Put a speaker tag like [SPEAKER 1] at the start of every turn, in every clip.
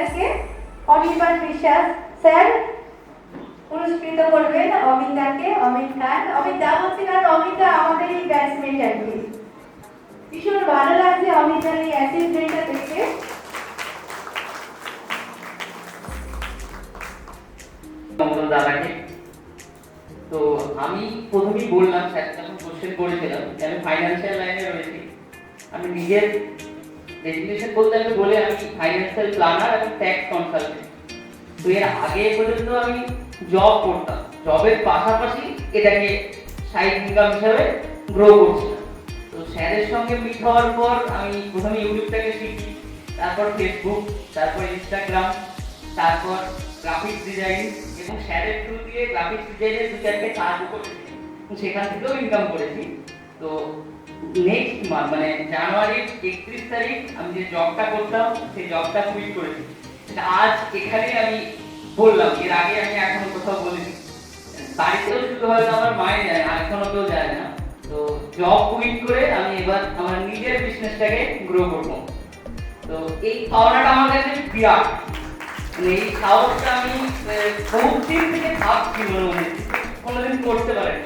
[SPEAKER 1] আজকে অনির্বাণ বিশ্বাস স্যার পুরস্কৃত করবেন অমিতাকে, অমিত খান। অমিত দা বলছি কারণ অমিতা আমাদের এই ব্যাচমেট আর কি। ভীষণ ভালো লাগছে অমিতার এই অ্যাচিভমেন্টটা দেখে।
[SPEAKER 2] দাদাকে তো আমি প্রথমেই বললাম, স্যার যখন কোশ্চেন করেছিলাম আমি ফাইন্যান্সিয়াল লাইনে রয়েছি। আমি নিজের ডেজিগনেশন বলতে আমি বলে আমি ফাইন্যান্সিয়াল প্ল্যানার এবং ট্যাক্স কনসালটেন্ট। তো এর আগে পর্যন্ত আমি জব করতাম, জবের পাশাপাশি এটাকে সাইড ইনকাম হিসাবে গ্রো করছিলাম। তো স্যারের সঙ্গে মিট হওয়ার পর আমি প্রথমে ইউটিউবটাকে শিখি, তারপর ফেসবুক, তারপর ইনস্টাগ্রাম, তারপর গ্রাফিক্স ডিজাইন, এবং স্যারের থ্রু দিয়ে গ্রাফিক্স ডিজাইনের দু চারটে কাজ করেছি, সেখান থেকেও ইনকাম করেছি। তো নেক্সট মান্থ মানে জানুয়ারির 31 তারিখ আমি যে জবটা করতাম সেই জবটা কুইট করেছি। আজ এখানে আমি বললাম, এর আগে আমি এখনো কোথাও বলিনি। বাড়িতেও শুধু হয়তো আমার মায়ের যায় না, এখনো কেউ যায় না। তো জব কুইট করে আমি এবার আমার নিজের বিজনেসটাকে গ্রো করবো। তো এই পাওনাটা আমার কাছে বিরাট। মানে এই সাহসটা আমি বহুত দিন থেকে ভাবছি মনে মনে, কোনোদিন করতে পারিনি।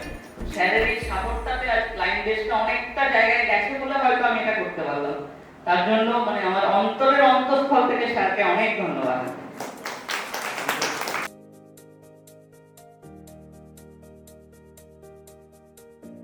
[SPEAKER 2] স্যারের এই সাপোর্টটাতে আজ ক্লায়েন্ট বেসটা অনেকটা জায়গায় গেছে বলে হয়তো আমি এটা করতে পারলাম। তার জন্য মানে আমার অন্তরের অন্তঃস্থল থেকে স্যারকে অনেক ধন্যবাদ।